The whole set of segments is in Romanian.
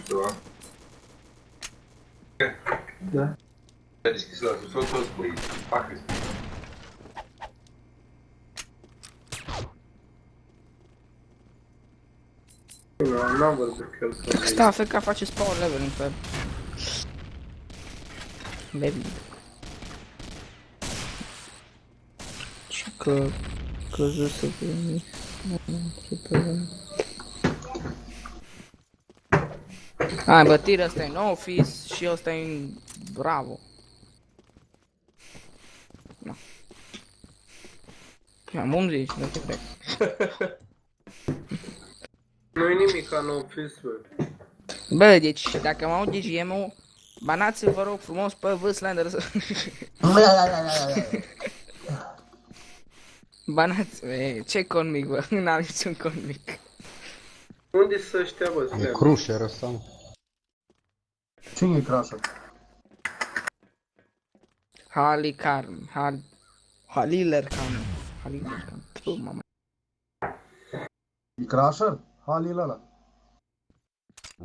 ceva. Da. A deschis la sus, toți băi, facă-ți. N-am văzut că el să vezi. Sta AFK face spawn leveling pe... Baby. Ce că... Căzuse pe mine. Hai bă, tir, ăsta e no fis și ăsta e bravo. No. Am bun zici, nu te cred. Nu-i nimic ca nou fis, bă. Bă, deci, dacă mă aud GGM-ul, banați-l, vă rog frumos pe V-Slender să... Banați, ce conmic, bă, n-am niciun conmic. Unde să ăștia, bă, E stai? Crusher ăsta, mă. Cine e Crusher? Halilerkan. Tu, mama. E Crusher? Halil ăla.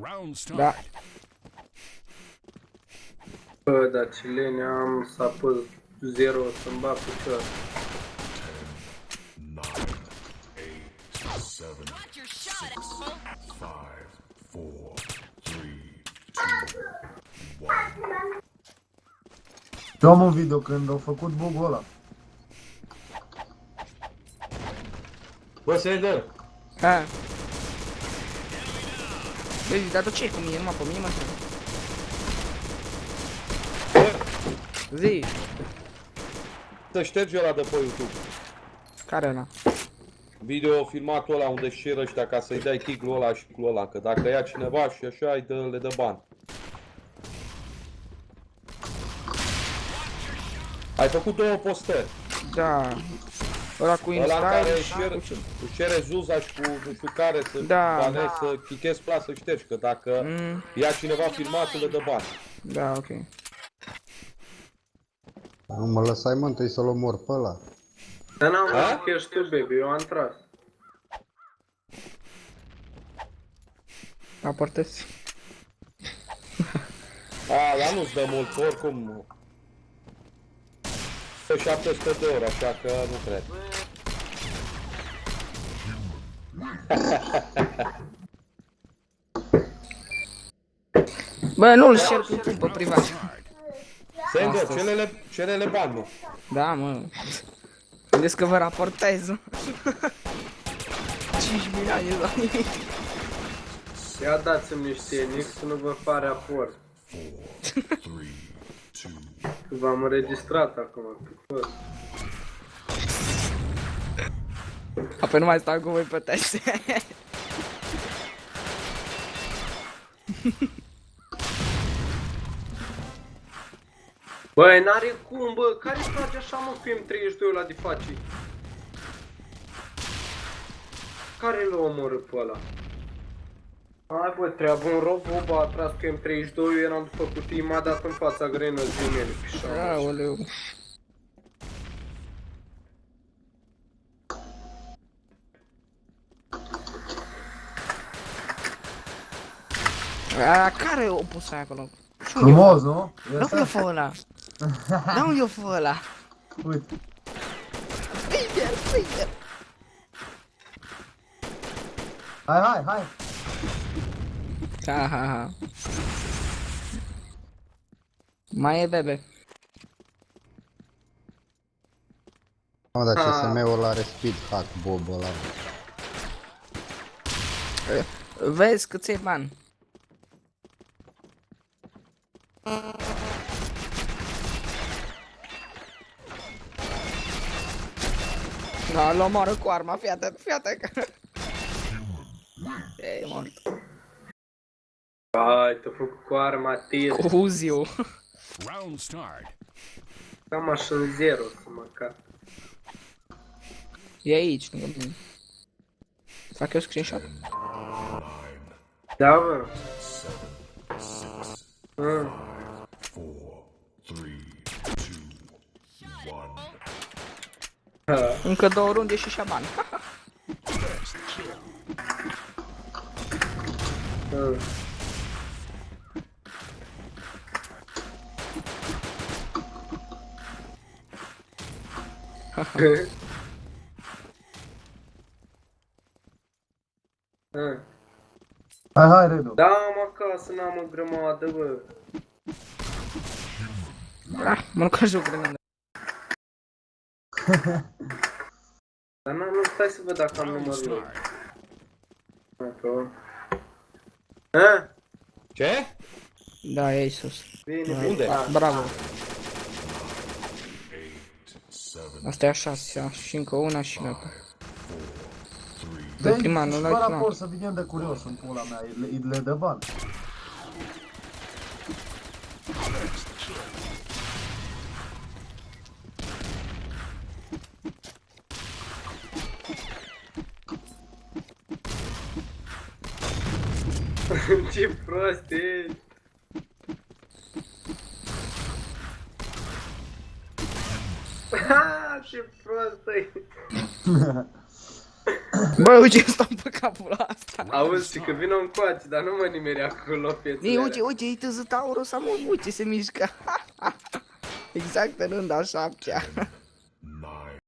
Round start. Da. Bă, dar ce lene am să apăs 0 să-mi bat picioare. 9, 8, 7, 6, 5, 4, 3, 2, 1. Eu am un video când au făcut bug-ul ăla. Bă, Sender! Ha. Băi, dar tu ce e cu mine? Numai pe mine, mă întreb. Zi, Să ștergi ăla de pe YouTube. care ăla? Video filmatul ăla unde șer ăștia ca să-i dai tiglul ăla și tiglul ăla. Că dacă ia cineva și așa, le dă bani. Ai făcut 2 postări. Da. Ăla cu Ăla în care InStyle și... își cere Zuza și cu nu știu care să Da. banezi, să chichezi plas să ștergi. Că dacă ia cineva filmatul, le dă bani. Da, ok. Nu mă lăsai, mă, întâi să-l omor pe ăla. Dar n-am văzut că ești tu, baby, eu am tras. Aportezi. A, dar nu-ți dă mult, oricum. 700 de euro, așa că nu cred. Bă, nu-l share cu tu pe privat. Sender, Astăzi. cere-le bani, mă. Da, mă. Vedeți că vă raportez. 5 milioane de oameni. Ia dați-mi niște nick să nu vă fac raport. 3, 2, Că v-am înregistrat acum. Bă. Apoi nu mai stau cu voi pe teste. Băi, n-are cum, bă, care-i face așa, mă, PM32 ăla de face? Care l-a omorât pe ăla? Hai, bă, treabă, un rob, a tras PM32, eu eram după cutii, m-a dat în fața grenă zimele, pișa. Aoleu. A, care o pus aia acolo? Frumos, nu? Nu eu fă ăla. Nu eu fă ăla. Uite. Finger. Hai. Ha. Mai e bebe. Mă, dar CSM-ul ăla are speed hack, Bob ăla. Vezi cât ți-ai bani. Da, l omoară cu arma, fii atent. E mort. Hai, te-a făcut cu arma tir, Cu Uziu. round start. cam așa în 0 să măcar. E aici, lângă mine. Fac eu screenshot? Da, bă. 4, 3, 2, 1. Încă 2 runde și șaban. Hai, Redu. Da, am acasă, n-am o grămadă, bă. Mă, nu că joc grenadă. Dar n-am nu, stai să văd dacă am Round numărul lui. start. Ce? Da, e sus. Bine, Unde? Bravo. 7, Asta e a 6-a și încă una și gata. 3. De prima, nu și la fără prima. aport să vedem de curios în pula mea, le dă bani. Ce prost ești. Ha, ce prost e. Bă, uite, stau pe capul asta. Auzi, și că vină încoace, dar nu mă nimeri acolo, piețele. Ei, uite, uite, zătaurul să mă uite, se mișcă. Exact în rând a 7-a.